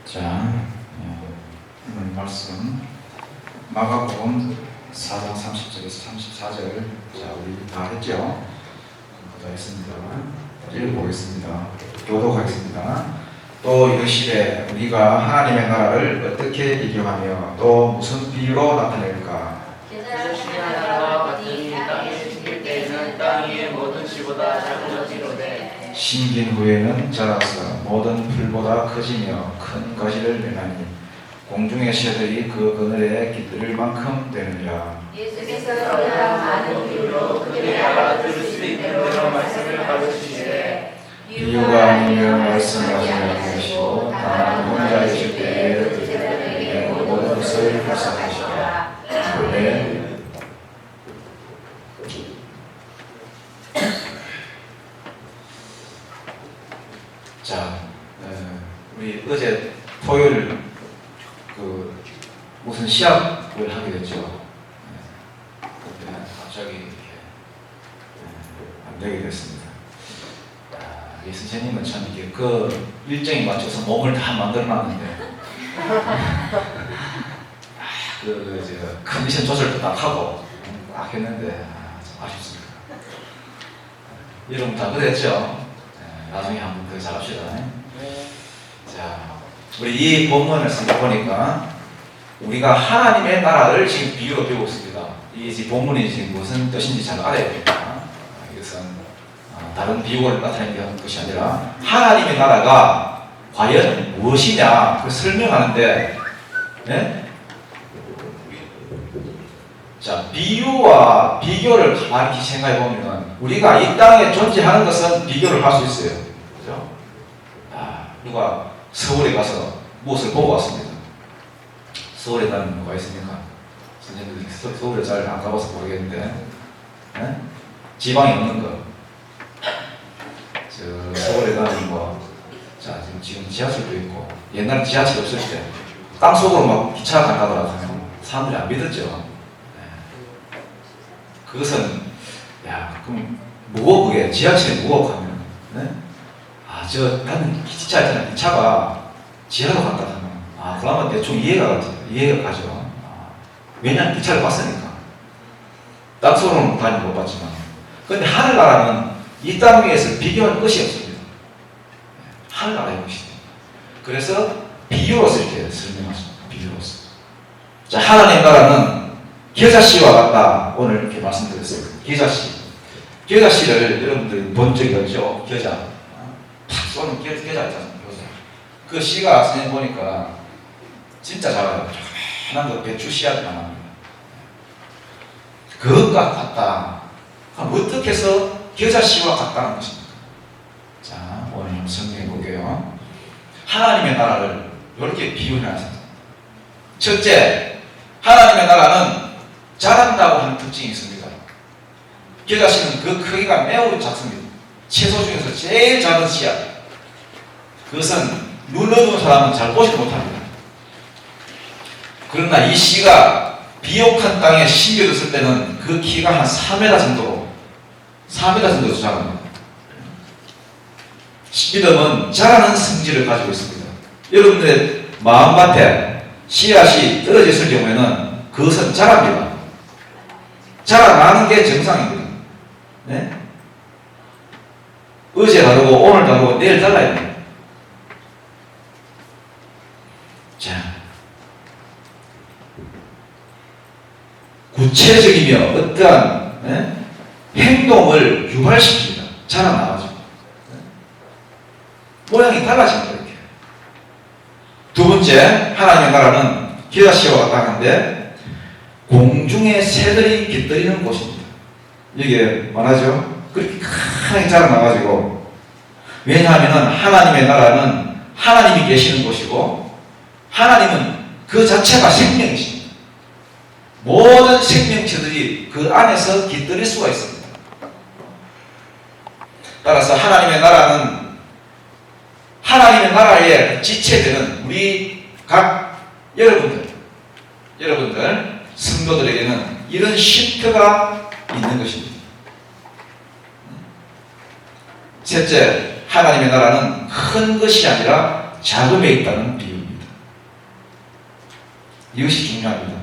자, 오늘 말씀 마가복음 4장 30절에서 34절. 자, 우리 다 했죠? 다 했습니다. 읽어보겠습니다. 교독하겠습니다. 또 이르시되 우리가 하나님의 나라를 어떻게 비교하며 또 무슨 비유로 나타낼까? 나라와 같으니 땅에 심길 때에는 땅 위의 모든 씨보다 작은 것이로되 심긴 후에는 자라서 모든 풀보다 커지며 큰 가지를 내나니 공중의 새들이 그 그늘에 깃들일 만큼 되느니라. 예수께서 너희가 많은 비유로 그들이 알아들을 수 있는 대로 말씀을 가르치시되 비유가 아니면 말씀하지 아니하시고 다만 혼자 계실 때에 제자들에게 모든 것을 말씀하시라. 아멘. 자, 우리 어제 토요일 무슨 시합을 하게 됐죠. 그때 갑자기 이렇게 안 되게 됐습니다. 이 선생님은 참 이게 그 일정에 맞춰서 몸을 다 만들어놨는데 컨디션 조절도 딱 하고 딱 했는데 참 아쉽습니다. 여러분 다 그랬죠? 나중에 한번 더 잘합시다. 자, 우리 이 본문을 보니까 우리가 하나님의 나라를 지금 비유로 배우고 있습니다. 이 본문이 지금 무슨 뜻인지 잘 알아야 됩니다. 이것은 다른 비유를 나타내는 것이 아니라 하나님의 나라가 과연 무엇이냐 그걸 설명하는데, 네? 자, 비유와 비교를 가만히 생각해 보면 우리가 이 땅에 존재하는 것은 비교를 할 수 있어요. 그죠? 누가 서울에 가서 무엇을 보고 왔습니다. 서울에 가면 뭐가 있습니까? 선생님들이 서울에 잘 안 가봐서 모르겠는데, 네? 지방에 없는 거. 서울에 가면 자, 지금 지하철도 있고, 옛날 지하철 없을 때 땅속으로 막 기차가 간다더라도 사람들이 안 믿었죠. 그것은, 그럼 무거워, 그게. 지하철이 무거워하면, 네? 나는 기차 있잖아. 기차가 지하로 간다 하면, 그러면 대충 이해가 가죠. 왜냐하면 기차를 봤으니까. 땅속으로는 다니 못 봤지만. 그런데 하늘나라는 이 땅 위에서 비교할 것이 없습니다. 하늘나라의 것이죠. 그래서 비유로서 이렇게 설명하십니다. 비유로서. 자, 하나님 나라는 겨자씨와 같다. 오늘 이렇게 말씀드렸어요. 겨자씨. 겨자씨를 여러분들이 본 적이 없죠? 겨자. 탁 쏘는 겨자 있잖아요. 그 씨가 선생님 보니까 진짜 작아요. 조그만한 거 배추 씨앗만 합니다. 그것과 같다. 그럼 어떻게 해서 겨자씨와 같다는 것입니까? 자, 오늘 한번 설명해 볼게요. 하나님의 나라를 이렇게 비유해놨습니다. 첫째, 하나님의 나라는 자란다고 하는 특징이 있습니다. 겨자씨는 그 크기가 매우 작습니다. 채소 중에서 제일 작은 씨앗. 그것은 눈 어두운 사람은 잘 보지 못합니다. 그러나 이 씨가 비옥한 땅에 심겨졌을 때는 그 키가 한 4m 정도 자랍니다. 믿음은 자라는 성질을 가지고 있습니다. 여러분들의 마음밭에 씨앗이 떨어졌을 경우에는 그것은 자랍니다. 자라나는 게 정상입니다. 네? 어제 다르고 오늘 다르고 내일 달라야 돼요. 자, 구체적이며 어떠한 행동을 유발시킵니다. 자라나가지고 모양이 달라집니다. 이렇게. 두 번째, 하나님의 나라는 겨자씨와 같다는데 공중의 새들이 깃들이는 곳입니다. 이게 말하죠? 그렇게 크게 자라나가지고, 왜냐하면 하나님의 나라는 하나님이 계시는 곳이고 하나님은 그 자체가 생명이십니다. 모든 생명체들이 그 안에서 깃들일 수가 있습니다. 따라서 하나님의 나라의 지체되는 우리 각 여러분들 성도들에게는 이런 쉼터가 있는 것입니다. 셋째, 하나님의 나라는 큰 것이 아니라 자금에 있다는 비유입니다. 이것이 중요합니다.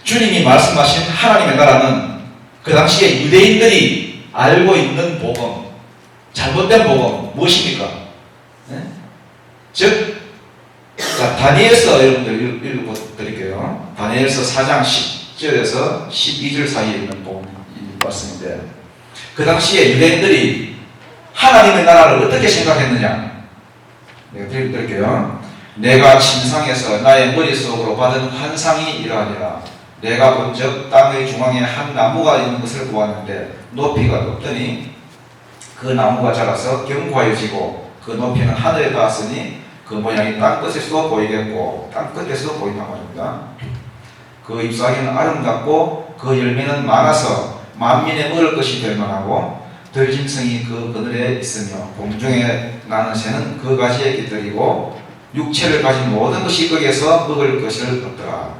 주님이 말씀하신 하나님의 나라는 그 당시에 유대인들이 알고 있는 복음, 잘못된 복음 무엇입니까? 네? 즉, 자, 다니엘서 여러분들 읽어드릴게요. 다니엘서 4장 10절에서 12절 사이에 있는 복음 말씀인데, 그 당시에 유대인들이 하나님의 나라를 어떻게 생각했느냐? 내가 드릴게요. 내가 침상에서 나의 머릿속으로 받은 환상이 이러하니라. 내가 본즉 땅의 중앙에 한 나무가 있는 것을 보았는데 높이가 높더니 그 나무가 자라서 견고해지고 그 높이는 하늘에 닿았으니 그 모양이 땅 끝에서도 보이겠고 땅 끝에서도 보인다고 합니다. 그 잎사귀는 아름답고 그 열매는 많아서 만민의 먹을 것이 될 만하고 들짐승이 그 그늘에 있으며 공중에 나는 새는 그 가지에 깃들이고 육체를 가진 모든 것이 거기에서 먹을 것을 얻더라.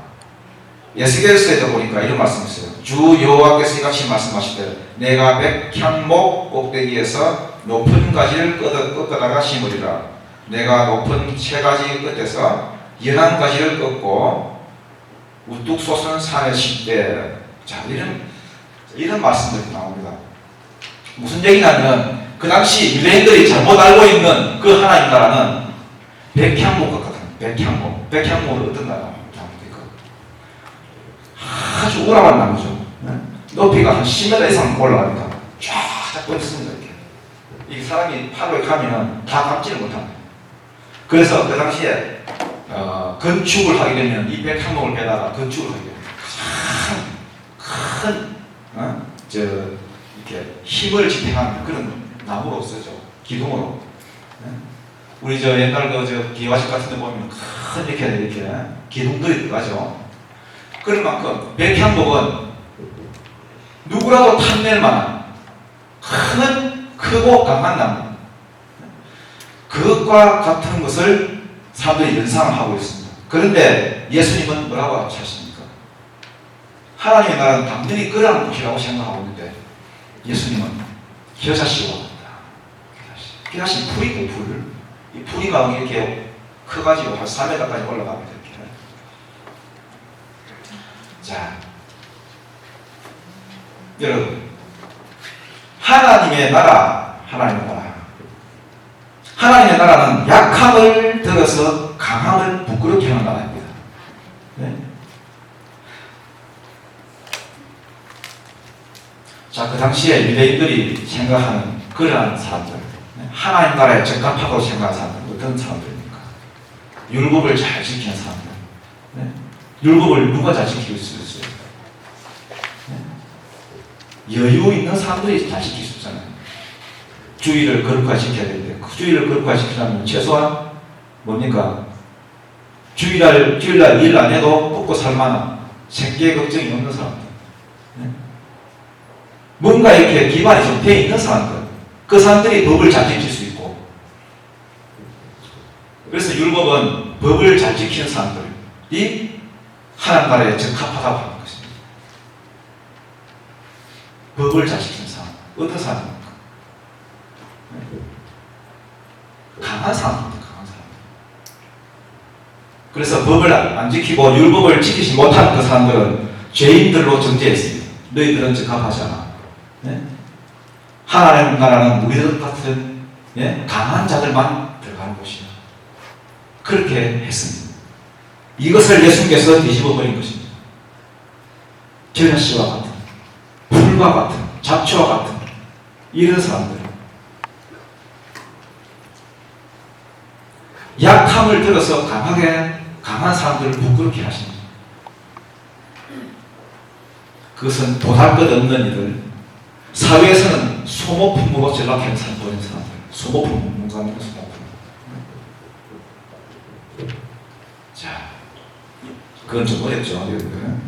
에스겔서에도 보니까 이런 말씀이 있어요. 주 여호와께서 이같이 말씀하시되 내가 백향목 꼭대기에서 높은 가지를 꺾어다가 심으리라. 내가 높은 세 가지 끝에서 연한 가지를 꺾고 우뚝 솟은 산에 심되. 자, 이런 말씀들이 나옵니다. 무슨 얘기냐면 그 당시 유대인들이 잘못 알고 있는 그 하나님 나라는 백향목 같거든. 백향목은 어떤 나라입니까? 아주 우람한 나무죠. 높이가 한 10m 이상 올라갑니다. 쫙 뻗습니다. 이렇게. 이 사람이 팔로에 가면 다 감지를 못합니다. 그래서 그 당시에 건축을 하게 되면 이 백향목을 빼다가 건축을 하게 되면 큰 이렇게 힘을 지탱하는 그런 나무로 쓰죠. 기둥으로. 우리 옛날 기와집 같은 데 보면 큰 이렇게 기둥들이 들어가죠. 그런 만큼 백향목은 누구라도 탐낼 만한 크고 강한 나무, 그것과 같은 것을 사람들이 연상을 하고 있습니다. 그런데 예수님은 뭐라고 하셨습니까? 하나님의 나라는 당연히 그러한 곳이라고 생각하고 있는데 예수님은 겨자씨와 같다. 겨자씨 풀이고 풀. 이 풀이 막 이렇게 커가지고 한 4m까지 올라갑니다. 이렇게. 자, 여러분, 하나님의 나라는 약함을 들어서 강함을 부끄럽게 하는 나라입니다. 네? 자, 그 당시에 유대인들이 생각하는 그러한 사람들, 하나님 나라에 적합하다고 생각하는 사람들, 어떤 사람들입니까? 율법을 잘 지키는 사람들. 네? 율법을 누가 잘 지킬 수 있어요? 네? 여유 있는 사람들이 잘 지킬 수 있잖아요. 주의를 거룩하게 지켜야 되는데 그 주의를 거룩하게 지키려면 최소한 뭡니까? 주일날 일 안 해도 먹고 살만한 생계 걱정이 없는 사람들. 네? 뭔가 이렇게 기반이 좀 돼 있는 사람들. 그 사람들이 법을 잘 지킬 수 있고. 그래서 율법은 법을 잘 지키는 사람들이 하나님 나라에 적합하다고 하는 것입니다. 법을 잘 지키는 사람. 어떤 사람입니까? 강한 사람입니다. 강한 사람. 그래서 법을 안 지키고 율법을 지키지 못하는 그 사람들은 죄인들로 정죄했습니다. 너희들은 적합하지 않아. 네? 하나님 나라는 우리들 같은 강한 자들만 들어가는 곳이야. 그렇게 했습니다. 이것을 예수님께서 뒤집어 버린 것입니다. 겨자씨와 같은, 풀과 같은, 잡초와 같은 이런 사람들. 약함을 들어서 강한 사람들을 부끄럽게 하십니다. 그것은 보잘것없는 이들, 사회에서는 소모품으로 전락하는 사람들, 소모품, 뭔가 소모품. 자, 그건 좀 어렵죠, 여러분들.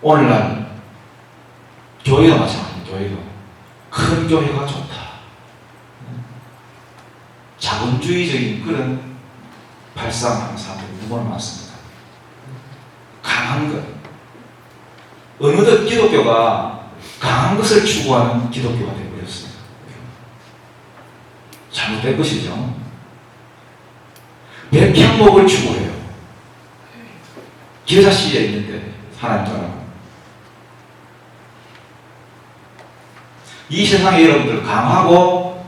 오늘날 교회도 마찬가지입니다. 교회도 큰 교회가 좋다. 자본주의적인 그런 발상하는 사람들이 너무 많습니다. 강한 것. 어느덧 기독교가 강한 것을 추구하는 기독교가 되어버렸습니다. 잘못된 것이죠. 백향목을 추구해요. 기여자씨에 있는데 하나님 따라고. 이 세상에 여러분들 강하고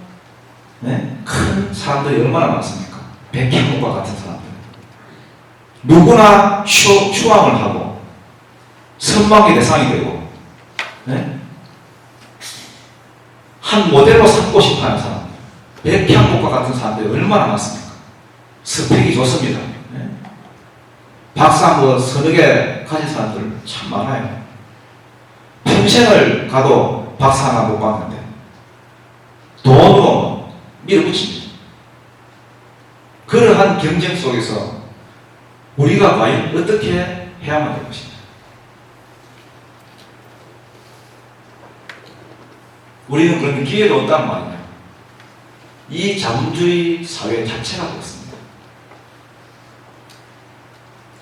네? 큰 사람들이 얼마나 많습니까? 백향목과 같은 사람들. 누구나 추앙을 하고 선망의 대상이 되고 네? 한 모델로 삼고 싶어하는 사람들. 백향목과 같은 사람들이 얼마나 많습니까? 스펙이 좋습니다. 네? 박사 뭐 서너 개 가진 사람들 참 많아요. 평생을 가도 박사 하나 못 받는데 돈으로 밀어붙입니다. 그러한 경쟁 속에서 우리가 과연 어떻게 해야만 될 것인가? 우리는 그러면 기회가 없다는 말이냐? 이 자본주의 사회 자체가 그렇습니다.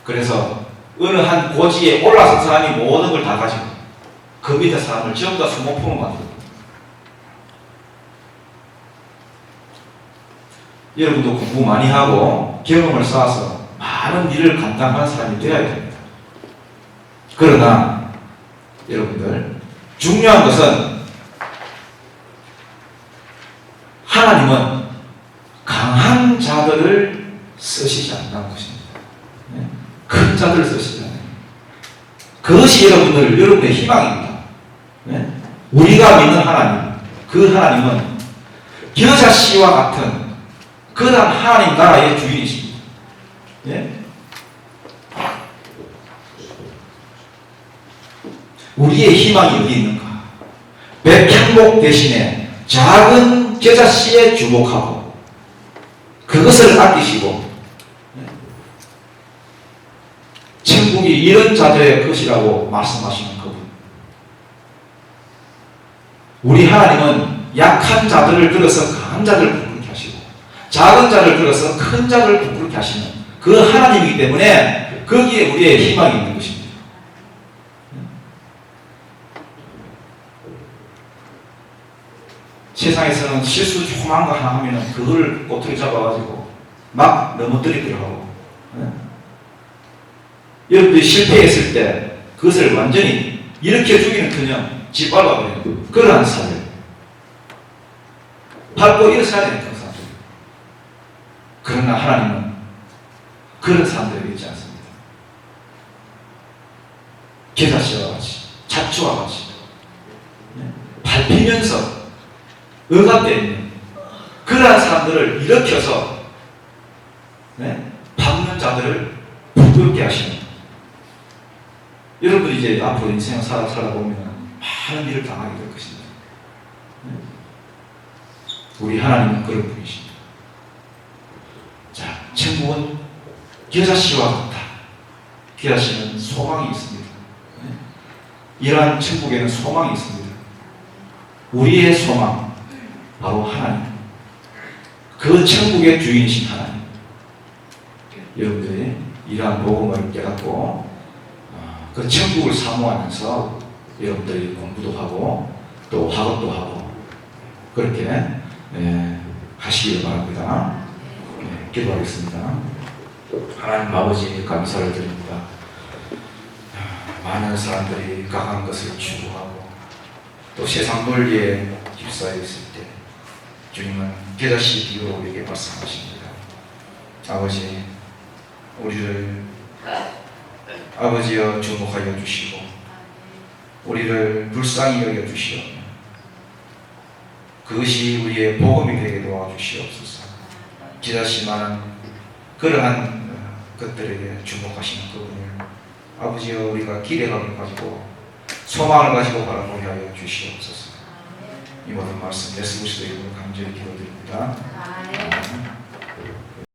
그래서 어느 한 고지에 올라선 사람이 모든 걸 다 가지고 그 밑에 사람을 전부 다 수모품을 만들고 여러분도 공부 많이 하고 경험을 쌓아서 많은 일을 감당하는 사람이 되어야 됩니다. 그러나 여러분들 중요한 것은 하나님은 강한 자들을 쓰시지 않는다는 것입니다. 큰 자들을 쓰시지 않아요. 그것이 여러분의 희망입니다. 우리가 믿는 하나님, 그 하나님은 여자씨와 같은 그런 하나님 나라의 주인이십니다. 우리의 희망이 어디 있는가? 백향목 대신에 작은 겨자씨에 주목하고 그것을 아끼시고 천국이 이런 자들의 것이라고 말씀하시는 그분. 우리 하나님은 약한 자들을 들어서 강한 자들을 부끄럽게 하시고 작은 자를 들어서 큰 자를 부끄럽게 하시는 그 하나님이기 때문에 거기에 우리의 희망이 있는 것입니다. 세상에서는 실수 조그만 거 하나 하면 그걸 꼬투리 잡아가지고 막 넘어뜨리기도 하고 여러분들이 실패했을 때 그것을 완전히 일으켜 주기는커녕 짓밟아버리는 그러한 사회. 밟고 일어서야 되는 그런 사람들. 그러나 하나님은 그런 사람들이 있지 않습니다. 겨자씨와 같이 잡초와 같이 밟히면서 억압되어 있는 그러한 사람들을 일으켜서 밟는 자들을 부끄럽게 하시는 여러분이 이제 앞으로 인생을 살다 보면 많은 일을 당하게 될 것입니다. 우리 하나님은 그런 분이십니다. 자, 천국은 겨자씨와 같다. 겨자씨는 소망이 있습니다. 이러한 천국에는 소망이 있습니다. 우리의 소망, 바로 하나님. 그 천국의 주인이신 하나님. 여러분들이 이러한 복음을 깨닫고 그 천국을 사모하면서 여러분들이 공부도 하고 또 학업도 하고 그렇게 하시기를 바랍니다. 기도하겠습니다. 하나님 아버지 감사를 드립니다. 많은 사람들이 강한 것을 추구하고 또 세상 논리에 휩싸여 있을 때 주님은 겨자씨 비유로 우리에게 말씀하십니다. 아버지, 우리를 아버지여 주목하여 주시고 우리를 불쌍히 여겨 주시옵며 그것이 우리의 복음이 되게 도와주시옵소서. 겨자씨만한 그러한 것들에게 주목하시는 그분을 아버지여 우리가 기대감을 가지고 소망을 가지고 바라보게 하여 주시옵소서. 이 모든 말씀 예수 그리스도의 이름으로 간절히 기도드립니다.